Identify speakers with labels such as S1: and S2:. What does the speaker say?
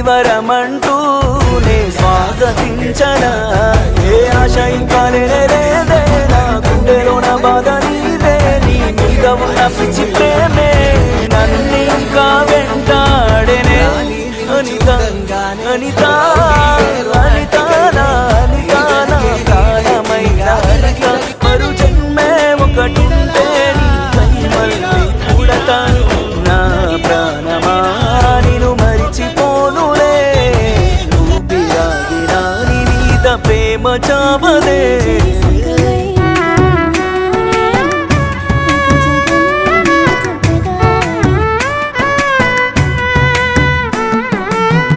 S1: వరమంటూ నే స్వాగతించనా ఏ ఆశ ఇంకా లేదే నా గుండెలోన బాధ నీవే నీ మీద ఉన్న పిచ్చి ప్రేమే నన్ను ఇంకా వెంటాడేనే అనిత అనిత అనిత నా అనిత నా ప్రాణమైన అనిత మరు జన్మే ఒకటుంటే నీ కై మళ్ళీ కూడతాను నా ప్రాణమా నిన్ను మరిచిపోనులే ఊపిరాగినా నీ మీద ప్రేమ చావదే